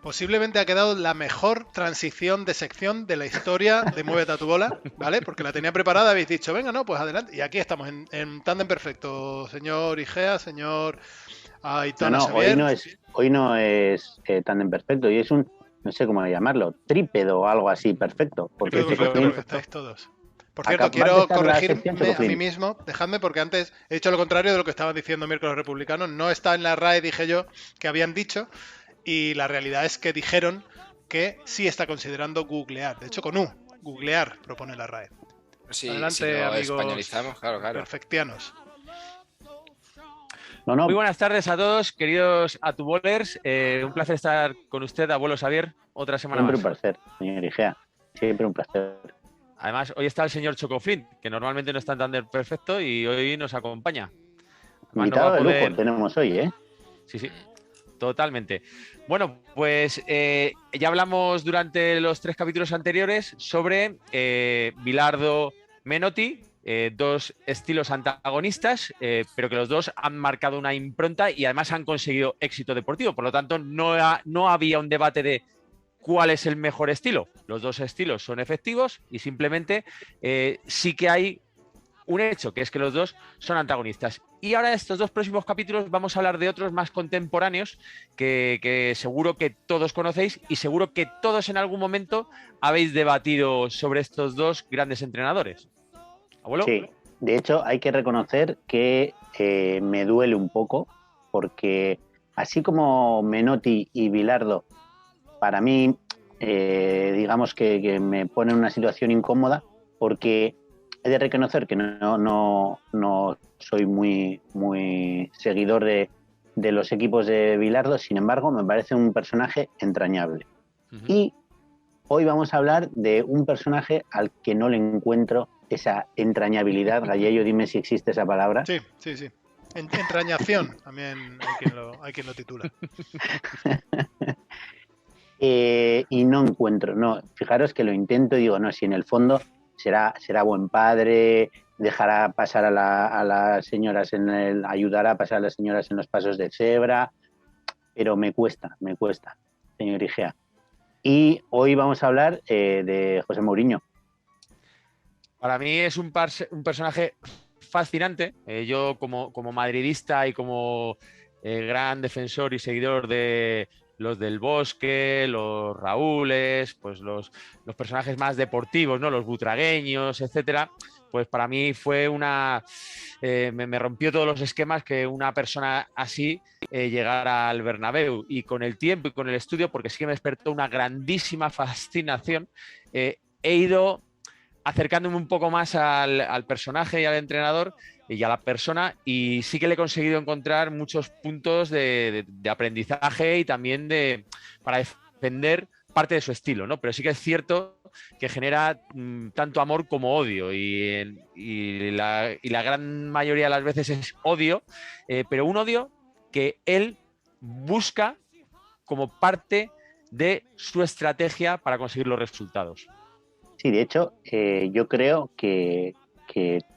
posiblemente ha quedado la mejor transición de sección de la historia de Muévete a tu bola, ¿vale? Porque la tenía preparada, habéis dicho, venga, no, pues adelante. Y aquí estamos en tándem perfecto, señor Igea, señor Aitona Xavier. Hoy no es tándem perfecto, y es un, no sé cómo llamarlo, trípedo o algo así perfecto. Porque Perfecto, porque estáis todos. Por cierto, quiero corregirme a mí mismo, dejadme, porque antes he dicho lo contrario de lo que estaban diciendo miércoles republicanos. No está en la RAE, dije yo, que habían dicho, y la realidad es que dijeron que sí está considerando googlear. De hecho, con U, googlear, propone la RAE. Sí, Adelante, si lo amigos españolizamos, claro. perfectianos. Muy buenas tardes a todos, queridos atubolers. Un placer estar con usted, abuelo Xavier, otra semana más. Siempre un placer, señor Igea. Siempre un placer. Además, hoy está el señor Chocoflint, que normalmente no está en tándem perfecto y hoy nos acompaña. Invitado de lujo tenemos hoy, ¿eh? Sí, totalmente. Bueno, pues ya hablamos durante los 3 capítulos anteriores sobre Bilardo Menotti, dos estilos antagonistas, pero que los dos han marcado una impronta y además han conseguido éxito deportivo. Por lo tanto, no había un debate de cuál es el mejor estilo. Los dos estilos son efectivos y simplemente sí que hay un hecho, que es que los dos son antagonistas. Y ahora, estos 2 próximos capítulos, vamos a hablar de otros más contemporáneos que seguro que todos conocéis y seguro que todos en algún momento habéis debatido sobre estos 2 grandes entrenadores. ¿Abuelo? Sí, de hecho hay que reconocer que me duele un poco, porque así como Menotti y Bilardo, para mí, digamos que me pone en una situación incómoda, porque he de reconocer que no soy muy seguidor de los equipos de Bilardo. Sin embargo, me parece un personaje entrañable. Y hoy vamos a hablar de un personaje al que no le encuentro esa entrañabilidad. Gallello, dime si existe esa palabra. Sí. Entrañación, también hay quien lo titula. Y no encuentro, fijaros que lo intento y digo, no, si en el fondo será buen padre, dejará pasar a las señoras ayudará a pasar a las señoras en los pasos de cebra, pero me cuesta, señor Igea. Y hoy vamos a hablar de José Mourinho. Para mí es un personaje fascinante. Yo como madridista y como gran defensor y seguidor de los del Bosque, los Raúles, pues los personajes más deportivos, ¿no? Los butragueños, etcétera, pues para mí fue me rompió todos los esquemas que una persona así llegara al Bernabéu. Y con el tiempo y con el estudio, porque sí que me despertó una grandísima fascinación, he ido acercándome un poco más al personaje y al entrenador y a la persona, y sí que le he conseguido encontrar muchos puntos de aprendizaje y también para defender parte de su estilo, ¿no? Pero sí que es cierto que genera tanto amor como odio, y la gran mayoría de las veces es odio, pero un odio que él busca como parte de su estrategia para conseguir los resultados. Sí, de hecho, yo creo que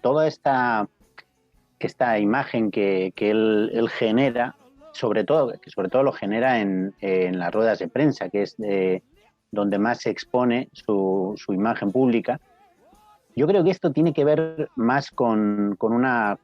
toda esta imagen que él genera, sobre todo lo genera en las ruedas de prensa, que es donde más se expone su imagen pública. Yo creo que esto tiene que ver más con una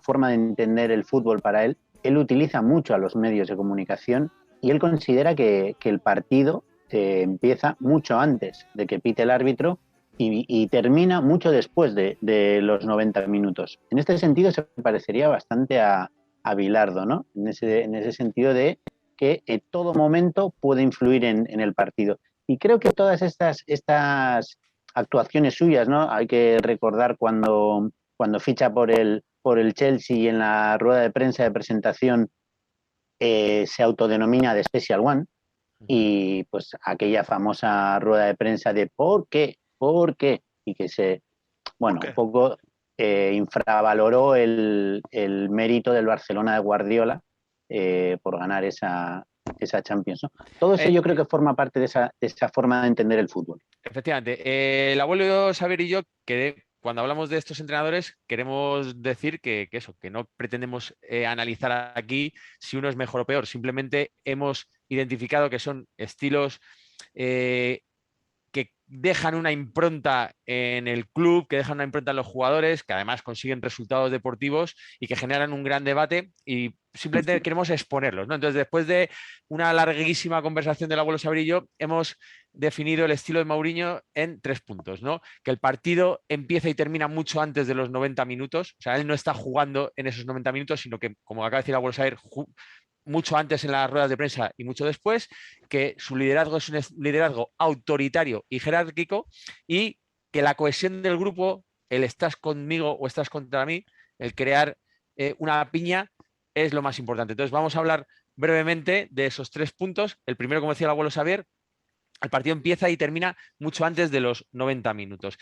forma de entender el fútbol para él. Él utiliza mucho a los medios de comunicación y él considera que el partido empieza mucho antes de que pite el árbitro y termina mucho después de los 90 minutos. En este sentido se parecería bastante a Bilardo, ¿no? En ese sentido de que en todo momento puede influir en el partido. Y creo que todas estas actuaciones suyas, ¿no? Hay que recordar cuando ficha por el Chelsea, y en la rueda de prensa de presentación se autodenomina The Special One, y pues aquella famosa rueda de prensa de ¿por qué? Y que un poco infravaloró el mérito del Barcelona de Guardiola por ganar esa Champions, ¿no? Todo eso yo creo que forma parte de esa forma de entender el fútbol. Efectivamente. El abuelo Xavier y yo cuando hablamos de estos entrenadores, queremos decir que no pretendemos analizar aquí si uno es mejor o peor. Simplemente hemos identificado que son estilos que dejan una impronta en el club, que dejan una impronta en los jugadores, que además consiguen resultados deportivos y que generan un gran debate, y simplemente queremos exponerlos, ¿no? Entonces, después de una larguísima conversación del abuelo Sabrillo, hemos definido el estilo de Mourinho en 3 puntos, ¿no? Que el partido empieza y termina mucho antes de los 90 minutos, o sea, él no está jugando en esos 90 minutos, sino que, como acaba de decir el abuelo Sabrillo, mucho antes en las ruedas de prensa y mucho después, que su liderazgo es un liderazgo autoritario y jerárquico, y que la cohesión del grupo, el estás conmigo o estás contra mí, el crear una piña, es lo más importante. Entonces vamos a hablar brevemente de esos 3 puntos. El primero, como decía el abuelo Xavier, el partido empieza y termina mucho antes de los 90 minutos.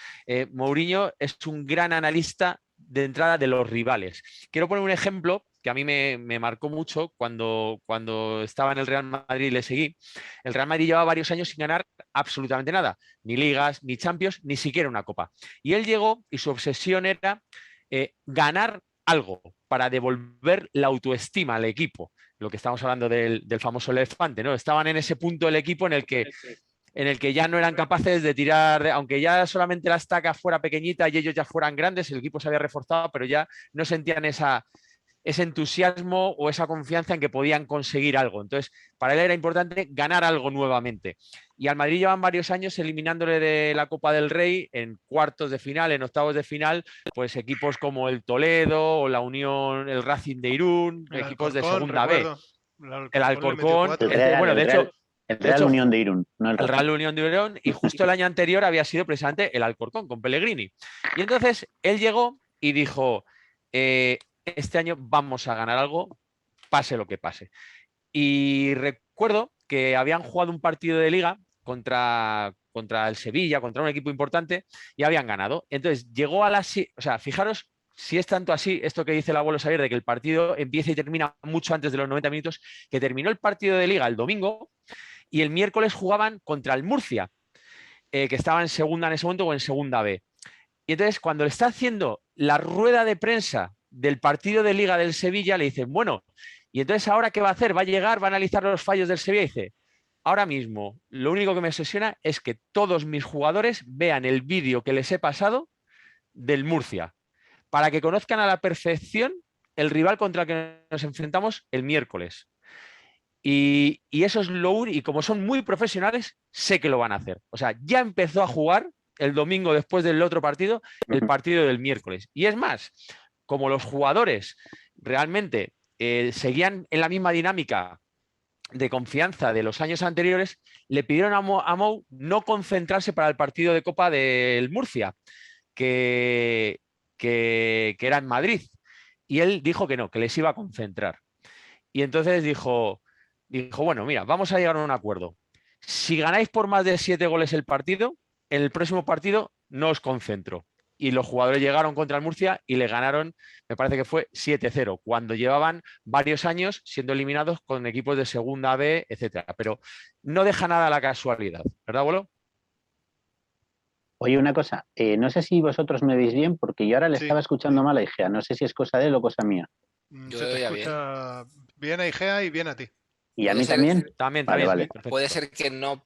Mourinho es un gran analista de entrada de los rivales. Quiero poner un ejemplo que a mí me marcó mucho cuando estaba en el Real Madrid y le seguí. El Real Madrid llevaba varios años sin ganar absolutamente nada, ni ligas, ni Champions, ni siquiera una copa. Y él llegó y su obsesión era ganar algo para devolver la autoestima al equipo. Lo que estamos hablando del famoso elefante, ¿no? Estaban en ese punto del equipo en el que ya no eran capaces de tirar, aunque ya solamente la estaca fuera pequeñita y ellos ya fueran grandes, el equipo se había reforzado, pero ya no sentían ese entusiasmo o esa confianza en que podían conseguir algo. Entonces, para él era importante ganar algo nuevamente. Y al Madrid llevan varios años eliminándole de la Copa del Rey en cuartos de final, en octavos de final, pues equipos como el Toledo o la Unión, el Racing de Irún, el equipos Alcorcón, de segunda B. El Alcorcón, bueno, de hecho, el Real Unión de Irún, no el Real Unión de Irún, y justo el año anterior había sido precisamente el Alcorcón con Pellegrini. Y entonces él llegó y dijo, este año vamos a ganar algo, pase lo que pase. Y recuerdo que habían jugado un partido de liga contra el Sevilla, contra un equipo importante, y habían ganado. Entonces llegó a o sea, fijaros si es tanto así, esto que dice el abuelo Xavier, de que el partido empieza y termina mucho antes de los 90 minutos, que terminó el partido de liga el domingo y el miércoles jugaban contra el Murcia, que estaba en segunda en ese momento o en segunda B. Y entonces, cuando le está haciendo la rueda de prensa del partido de liga del Sevilla, le dicen, bueno, y entonces ahora qué va a hacer, va a llegar, va a analizar los fallos del Sevilla, y dice, ahora mismo lo único que me obsesiona es que todos mis jugadores vean el vídeo que les he pasado del Murcia, para que conozcan a la perfección el rival contra el que nos enfrentamos el miércoles. Y eso es lo único, y como son muy profesionales, sé que lo van a hacer. O sea, ya empezó a jugar el domingo después del otro partido, el partido del miércoles. Y es más, como los jugadores realmente seguían en la misma dinámica de confianza de los años anteriores, le pidieron a Mou no concentrarse para el partido de Copa del Murcia, que era en Madrid. Y él dijo que no, que les iba a concentrar. Y entonces dijo, bueno, mira, vamos a llegar a un acuerdo. Si ganáis por más de 7 goles el partido, en el próximo partido no os concentro. Y los jugadores llegaron contra el Murcia y le ganaron, me parece que fue 7-0, cuando llevaban varios años siendo eliminados con equipos de segunda B, etcétera. Pero no deja nada a la casualidad, ¿verdad, abuelo? Oye, una cosa, no sé si vosotros me veis bien, porque yo ahora le estaba escuchando mal a Igea, no sé si es cosa de él o cosa mía. Se te escucha bien a Igea y bien a ti. ¿Y a mí también? También. Vale. Puede ser que no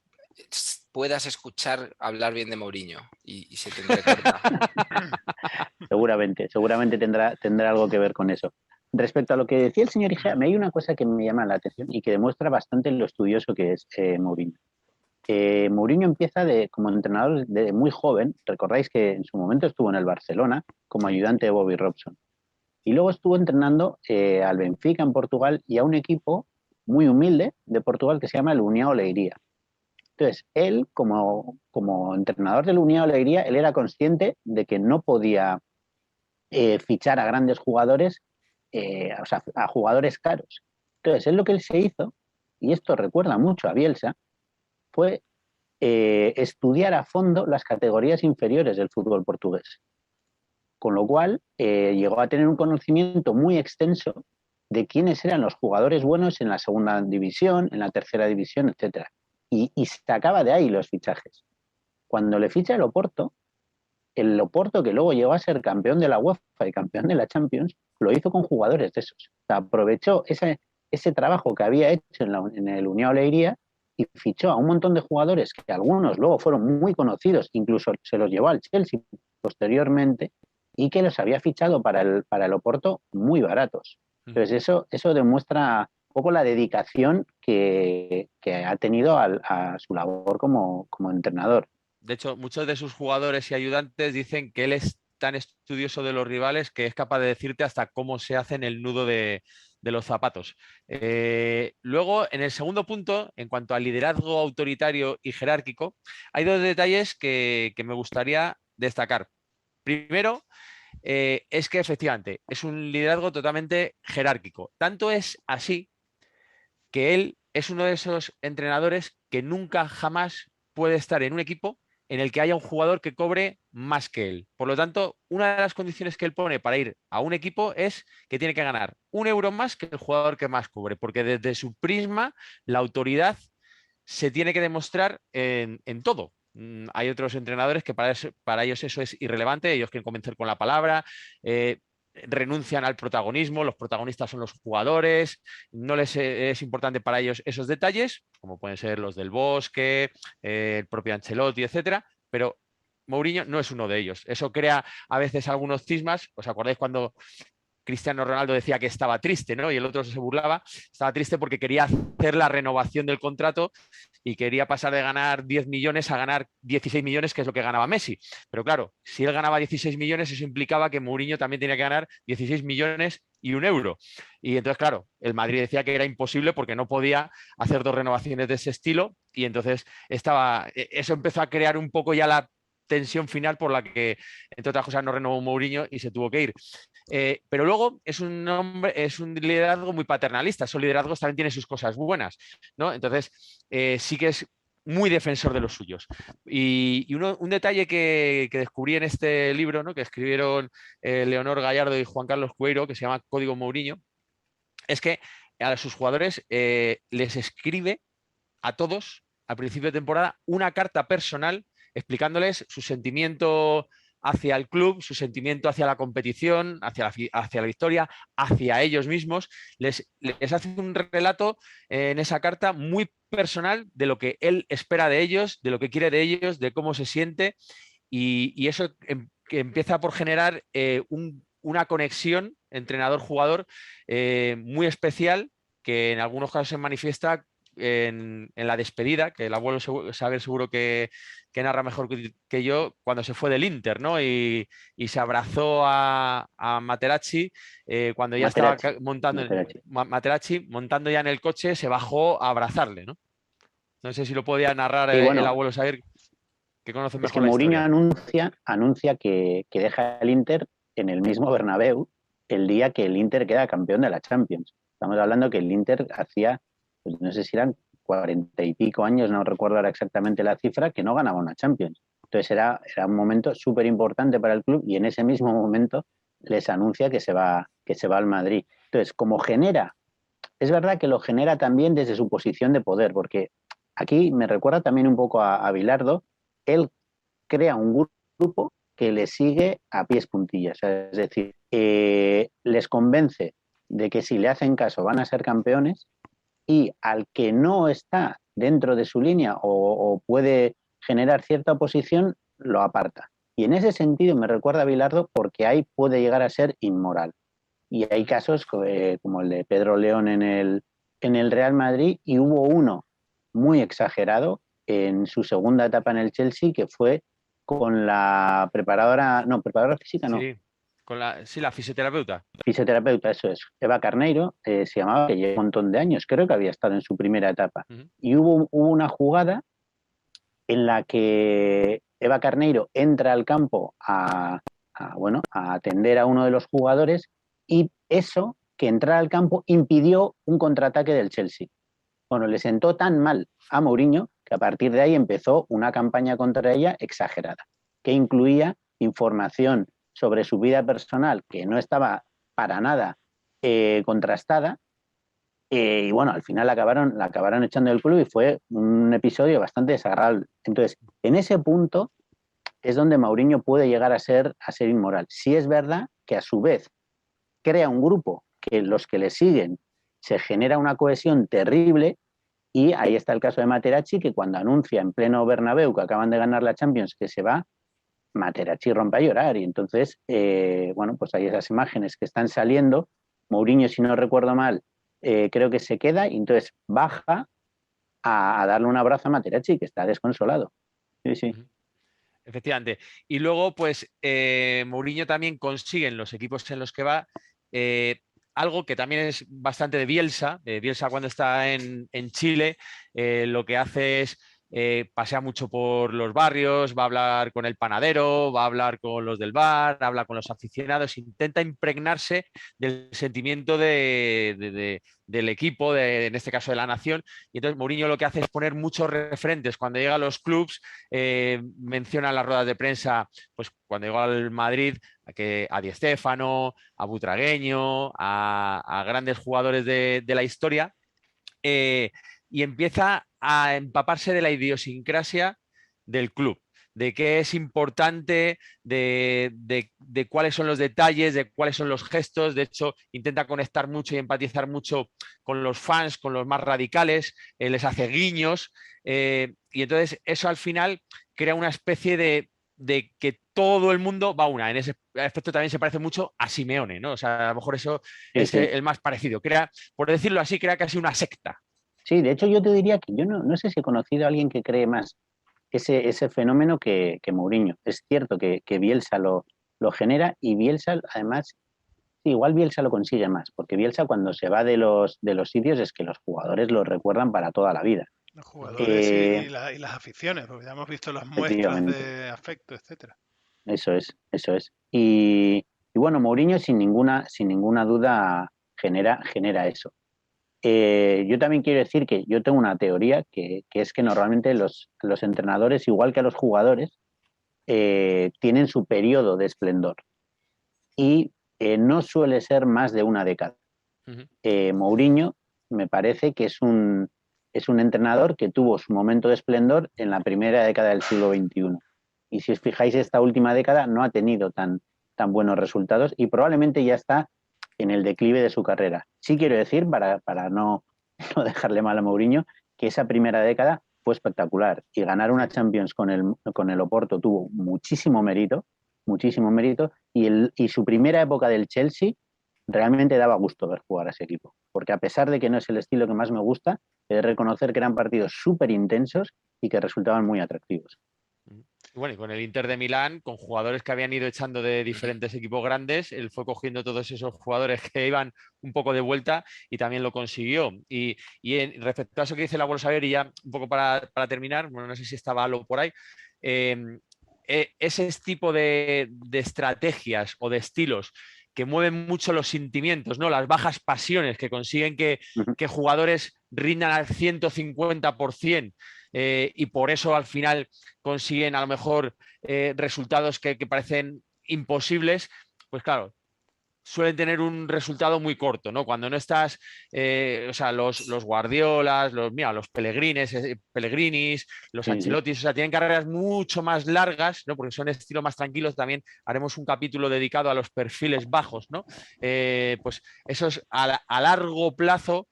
puedas escuchar hablar bien de Mourinho y se te entrecorta. seguramente tendrá algo que ver con eso. Respecto a lo que decía el señor Igea, me hay una cosa que me llama la atención y que demuestra bastante lo estudioso que es Mourinho. Mourinho empieza como entrenador de muy joven. Recordáis que en su momento estuvo en el Barcelona como ayudante de Bobby Robson. Y luego estuvo entrenando al Benfica en Portugal y a un equipo muy humilde de Portugal que se llama el União Leiria. Entonces, él, como entrenador del União Leiria, él era consciente de que no podía fichar a grandes jugadores, o sea, a jugadores caros. Entonces, él lo que él se hizo, y esto recuerda mucho a Bielsa, fue estudiar a fondo las categorías inferiores del fútbol portugués. Con lo cual, llegó a tener un conocimiento muy extenso de quiénes eran los jugadores buenos en la segunda división, en la tercera división, etc. Y sacaba de ahí los fichajes. Cuando le ficha el Oporto, el Oporto, que luego llegó a ser campeón de la UEFA y campeón de la Champions, lo hizo con jugadores de esos. O sea, aprovechó ese trabajo que había hecho en el Unión Leiria y fichó a un montón de jugadores que algunos luego fueron muy conocidos, incluso se los llevó al Chelsea posteriormente, y que los había fichado para el Oporto muy baratos. Entonces eso demuestra un poco la dedicación que ha tenido a su labor como entrenador. De hecho, muchos de sus jugadores y ayudantes dicen que él es tan estudioso de los rivales que es capaz de decirte hasta cómo se hacen el nudo de los zapatos. Luego, en el segundo punto, en cuanto al liderazgo autoritario y jerárquico, hay dos detalles que me gustaría destacar. Primero, es que efectivamente es un liderazgo totalmente jerárquico. Tanto es así que él es uno de esos entrenadores que nunca jamás puede estar en un equipo en el que haya un jugador que cobre más que él. Por lo tanto, una de las condiciones que él pone para ir a un equipo es que tiene que ganar 1 euro más que el jugador que más cobre, porque desde su prisma la autoridad se tiene que demostrar en todo. Hay otros entrenadores que para ellos eso es irrelevante, ellos quieren convencer con la palabra, renuncian al protagonismo, los protagonistas son los jugadores, no les es importante para ellos esos detalles, como pueden ser los del Bosque, el propio Ancelotti, etcétera, pero Mourinho no es uno de ellos. Eso crea a veces algunos cismas. ¿Os acordáis cuando Cristiano Ronaldo decía que estaba triste, ¿no? Y el otro se burlaba? Estaba triste porque quería hacer la renovación del contrato y quería pasar de ganar 10 millones a ganar 16 millones, que es lo que ganaba Messi. Pero claro, si él ganaba 16 millones, eso implicaba que Mourinho también tenía que ganar 16 millones y 1 euro. Y entonces, claro, el Madrid decía que era imposible porque no podía hacer 2 renovaciones de ese estilo, y entonces eso empezó a crear un poco ya la tensión final por la que, entre otras cosas, no renovó Mourinho y se tuvo que ir. Pero luego es un liderazgo muy paternalista. Esos liderazgos también tienen sus cosas buenas, ¿no? Entonces, sí que es muy defensor de los suyos. Y un detalle que descubrí en este libro, ¿no?, que escribieron Leonor Gallardo y Juan Carlos Cueiro, que se llama Código Mourinho, es que a sus jugadores les escribe a todos, al principio de temporada, una carta personal explicándoles su sentimiento hacia el club, su sentimiento hacia la competición, hacia la victoria, hacia ellos mismos. Les hace un relato en esa carta muy personal de lo que él espera de ellos, de lo que quiere de ellos, de cómo se siente, y eso que empieza por generar una conexión entrenador-jugador muy especial, que en algunos casos se manifiesta en la despedida, que el abuelo sabe seguro que narra mejor que yo, cuando se fue del Inter, ¿no? Y se abrazó a Materazzi cuando ya estaba montando Materazzi montando ya en el coche, se bajó a abrazarle, ¿no? No sé si lo podía narrar el abuelo Saber, que conoce mejor la historia. Mourinho anuncia que deja el Inter en el mismo Bernabéu el día que el Inter queda campeón de la Champions. Estamos hablando que el Inter hacía, pues no sé si eran 40 y pico años, no recuerdo ahora exactamente la cifra, que no ganaba una Champions. Entonces era un momento súper importante para el club, y en ese mismo momento les anuncia que se va al Madrid. Entonces, como genera, es verdad que lo genera también desde su posición de poder, porque aquí me recuerda también un poco a Bilardo. Él crea un grupo que le sigue a pies puntillas, es decir, les convence de que si le hacen caso van a ser campeones, y al que no está dentro de su línea o puede generar cierta oposición, lo aparta. Y en ese sentido me recuerda a Bilardo, porque ahí puede llegar a ser inmoral. Y hay casos como el de Pedro León en el Real Madrid, y hubo uno muy exagerado en su segunda etapa en el Chelsea, que fue con la preparadora física, no. Sí, la fisioterapeuta. Fisioterapeuta, eso es. Eva Carneiro, se llamaba, que lleva un montón de años, creo que había estado en su primera etapa. Y hubo una jugada en la que Eva Carneiro entra al campo a atender a uno de los jugadores, y eso, que entrar al campo, impidió un contraataque del Chelsea. Bueno, le sentó tan mal a Mourinho que a partir de ahí empezó una campaña contra ella exagerada, que incluía información sobre su vida personal que no estaba para nada contrastada, y bueno, al final la acabaron echando del club, y fue un episodio bastante desagradable. Entonces, en ese punto, es donde Mourinho puede llegar a ser inmoral. Sí es verdad que a su vez crea un grupo que los que le siguen se genera una cohesión terrible, y ahí está el caso de Materazzi, que cuando anuncia en pleno Bernabéu que acaban de ganar la Champions que se va, Materazzi rompe a llorar. Y entonces, bueno, pues hay esas imágenes que están saliendo. Mourinho, si no recuerdo mal, creo que se queda y entonces baja a darle un abrazo a Materazzi, que está desconsolado. Sí, sí. Efectivamente. Y luego, pues, Mourinho también consigue en los equipos en los que va algo que también es bastante de Bielsa. Bielsa cuando está en Chile, lo que hace es pasea mucho por los barrios, va a hablar con el panadero, va a hablar con los del bar, habla con los aficionados, intenta impregnarse del sentimiento del equipo, en este caso de la nación. Y entonces Mourinho lo que hace es poner muchos referentes. Cuando llega a los clubs, menciona en las ruedas de prensa, pues cuando llegó al Madrid, a Di Stéfano, a Butragueño, a grandes jugadores de la historia, y empieza a empaparse de la idiosincrasia del club, de qué es importante, de cuáles son los detalles, de cuáles son los gestos. De hecho, intenta conectar mucho y empatizar mucho con los fans, con los más radicales, les hace guiños, y entonces eso al final crea una especie de que todo el mundo va a una. En ese aspecto también se parece mucho a Simeone, ¿no? O sea, a lo mejor eso es el más parecido. Crea, por decirlo así, crea casi una secta. Sí, de hecho yo te diría que yo no sé si he conocido a alguien que cree más ese fenómeno que Mourinho. Es cierto que Bielsa lo genera, y Bielsa además, sí, igual Bielsa lo consigue más, porque Bielsa cuando se va de los sitios es que los jugadores lo recuerdan para toda la vida. Los jugadores y las aficiones, porque ya hemos visto las muestras de afecto, etcétera. Eso es, eso es. Y bueno, Mourinho sin ninguna duda genera eso. Yo también quiero decir que yo tengo una teoría que es que normalmente los entrenadores, igual que a los jugadores, tienen su periodo de esplendor y no suele ser más de una década. Mourinho me parece que es un entrenador que tuvo su momento de esplendor en la primera década del siglo XXI. Y si os fijáis, esta última década no ha tenido tan buenos resultados y probablemente ya está en el declive de su carrera. Sí quiero decir, para no dejarle mal a Mourinho, que esa primera década fue espectacular, y ganar una Champions con el Oporto tuvo muchísimo mérito, y su primera época del Chelsea realmente daba gusto ver jugar a ese equipo, porque a pesar de que no es el estilo que más me gusta, he de reconocer que eran partidos súper intensos y que resultaban muy atractivos. Bueno, y con el Inter de Milán, con jugadores que habían ido echando de diferentes equipos grandes, él fue cogiendo todos esos jugadores que iban un poco de vuelta y también lo consiguió. Y respecto a eso que dice el abuelo Saber, y ya un poco para terminar, bueno, no sé si estaba algo por ahí, ese tipo de estrategias o de estilos que mueven mucho los sentimientos, ¿no? Las bajas pasiones que consiguen que jugadores rindan al 150%, y por eso al final consiguen a lo mejor resultados que parecen imposibles, pues claro, suelen tener un resultado muy corto, ¿no? Cuando no estás, o sea, los Guardiolas, los Pellegrinis, los Ancelottis, o sea, tienen carreras mucho más largas, ¿no? Porque son estilos más tranquilos. También haremos un capítulo dedicado a los perfiles bajos, ¿no? Pues esos a largo plazo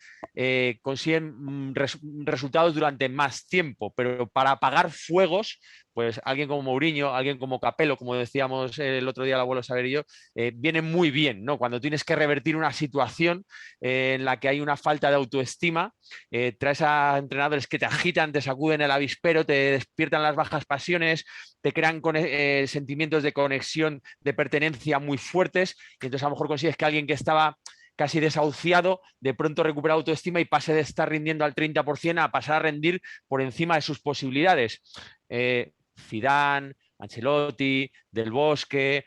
consiguen resultados durante más tiempo, pero para apagar fuegos, pues alguien como Mourinho, alguien como Capello, como decíamos el otro día el abuelo Saber y yo, viene muy bien, ¿no? Cuando tienes que revertir una situación en la que hay una falta de autoestima, traes a entrenadores que te agitan, te sacuden el avispero, te despiertan las bajas pasiones, te crean sentimientos de conexión, de pertenencia muy fuertes, y entonces a lo mejor consigues que alguien que estaba casi desahuciado, de pronto recupera autoestima y pase de estar rindiendo al 30% a pasar a rendir por encima de sus posibilidades. Zidane, Ancelotti, Del Bosque,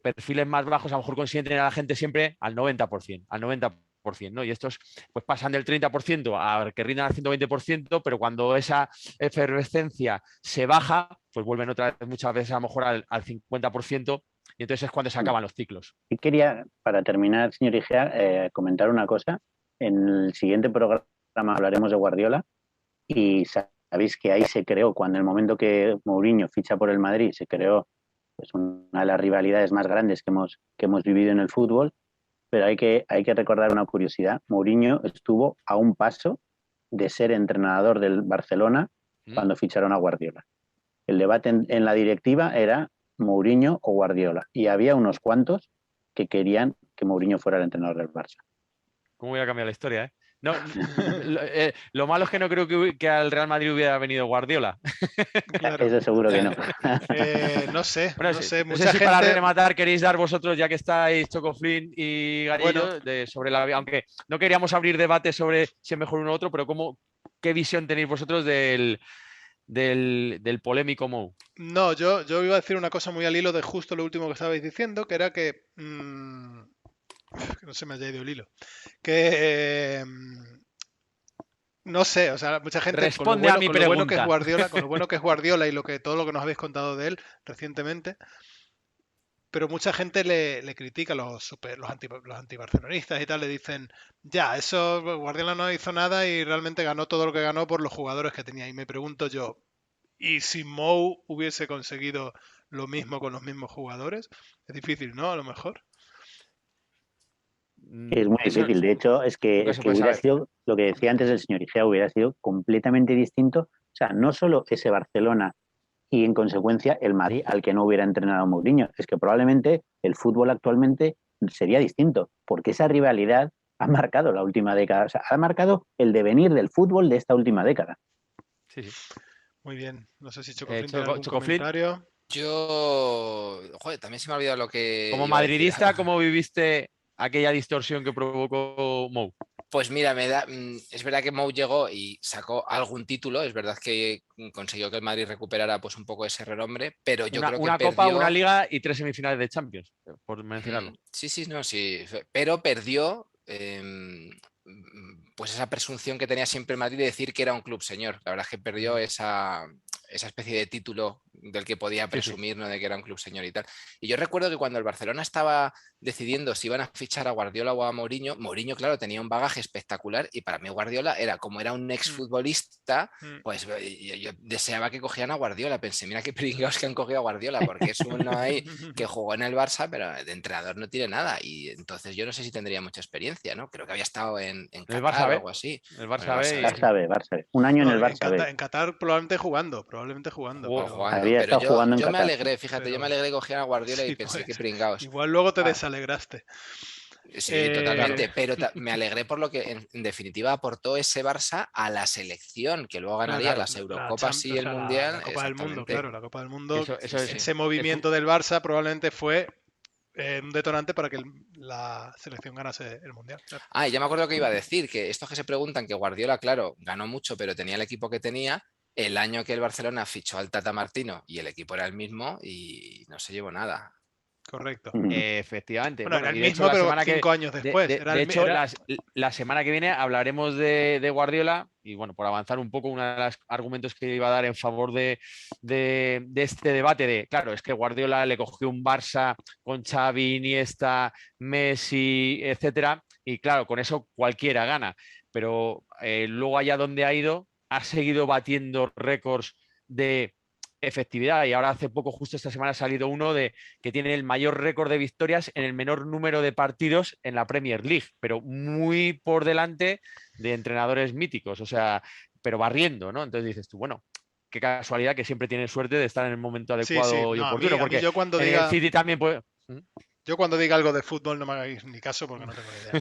perfiles más bajos a lo mejor consiguen tener a la gente siempre al 90%, ¿no? Y estos pues pasan del 30% a que rindan al 120%, pero cuando esa efervescencia se baja, pues vuelven otra vez muchas veces a lo mejor al 50%, y entonces es cuando se acaban los ciclos. Y quería, para terminar, señor Igea, comentar una cosa. En el siguiente programa hablaremos de Guardiola, y Sabéis que ahí se creó, cuando el momento que Mourinho ficha por el Madrid, se creó pues, una de las rivalidades más grandes que hemos vivido en el fútbol, pero hay que recordar una curiosidad. Mourinho estuvo a un paso de ser entrenador del Barcelona cuando ficharon a Guardiola. El debate en la directiva era Mourinho o Guardiola, y había unos cuantos que querían que Mourinho fuera el entrenador del Barça. ¿Cómo voy a cambiar la historia, eh? No, lo malo es que no creo que al Real Madrid hubiera venido Guardiola. Claro. Eso seguro que no. No sé, bueno, no sé. No sé si gente... para rematar queréis dar vosotros, ya que estáis Chocoflin y Garillo, sobre aunque no queríamos abrir debate sobre si es mejor uno u otro, pero ¿qué visión tenéis vosotros del polémico Mou? No, yo iba a decir una cosa muy al hilo de justo lo último que estabais diciendo, que era que no se me haya ido el hilo. Que no sé, o sea, mucha gente responde a mi pregunta. Con lo bueno que es Guardiola y todo lo que nos habéis contado de él recientemente, pero mucha gente le critica, los antibarcelonistas y tal, le dicen, ya, eso Guardiola no hizo nada y realmente ganó todo lo que ganó por los jugadores que tenía. Y me pregunto yo, ¿y si Mou hubiese conseguido lo mismo con los mismos jugadores? Es difícil, ¿no? A lo mejor. Es muy difícil. De hecho, es que hubiera sido, lo que decía antes el señor Igea, hubiera sido completamente distinto. O sea, no solo ese Barcelona y, en consecuencia, el Madrid al que no hubiera entrenado Mourinho. Es que probablemente el fútbol actualmente sería distinto, porque esa rivalidad ha marcado la última década. O sea, ha marcado el devenir del fútbol de esta última década. Sí. Muy bien. No sé si Chocoflin tiene algún comentario. Yo... Joder, también se me ha olvidado lo que... Como madridista, ¿cómo viviste aquella distorsión que provocó Mou? Pues mira, es verdad que Mou llegó y sacó algún título, es verdad que consiguió que el Madrid recuperara pues un poco ese renombre, pero yo creo que una perdió... Copa, una Liga y 3 semifinales de Champions, por mencionarlo. Sí, pero perdió pues esa presunción que tenía siempre el Madrid de decir que era un club señor. La verdad es que perdió esa especie de título del que podía presumir, ¿no? De que era un club señor y tal. Y yo recuerdo que cuando el Barcelona estaba decidiendo si iban a fichar a Guardiola o a Mourinho, claro, tenía un bagaje espectacular y para mí Guardiola como era un exfutbolista, pues yo deseaba que cogieran a Guardiola. Pensé, mira qué pringados que han cogido a Guardiola, porque es uno ahí que jugó en el Barça, pero de entrenador no tiene nada. Y entonces yo no sé si tendría mucha experiencia, ¿no? Creo que había estado en Qatar Barça o algo así. El Barça B. Un año en el Barça B. En Qatar probablemente jugando. Había estado jugando en Qatar. Yo me alegré, pero... yo me alegré que cogieran a Guardiola y pensé que pringaos. Igual luego te desalegraste. Sí, totalmente, pero me alegré por lo que en definitiva aportó ese Barça a la selección, que luego ganaría las Eurocopas y el Mundial. La Copa del Mundo, claro, la Copa del Mundo. Eso ese movimiento del Barça probablemente fue un detonante para que la selección ganase el Mundial. Claro. Y ya me acuerdo que iba a decir, que estos que se preguntan que Guardiola, claro, ganó mucho, pero tenía el equipo que tenía, el año que el Barcelona fichó al Tata Martino y el equipo era el mismo y no se llevó nada. Correcto. Efectivamente. Bueno, era el mismo, pero 5 años después. De hecho, la semana que viene hablaremos de Guardiola y, bueno, por avanzar un poco, uno de los argumentos que iba a dar en favor de este debate claro, es que Guardiola le cogió un Barça con Xavi, Iniesta, Messi, etcétera, y claro, con eso cualquiera gana, pero luego allá donde ha ido, ha seguido batiendo récords de efectividad y ahora hace poco, justo esta semana, ha salido uno que tiene el mayor récord de victorias en el menor número de partidos en la Premier League, pero muy por delante de entrenadores míticos, o sea, pero barriendo, ¿no? Entonces dices tú, bueno, qué casualidad que siempre tiene suerte de estar en el momento adecuado y oportuno, porque yo cuando en el City también puede... Yo cuando diga algo de fútbol no me hagáis ni caso porque no tengo ni idea.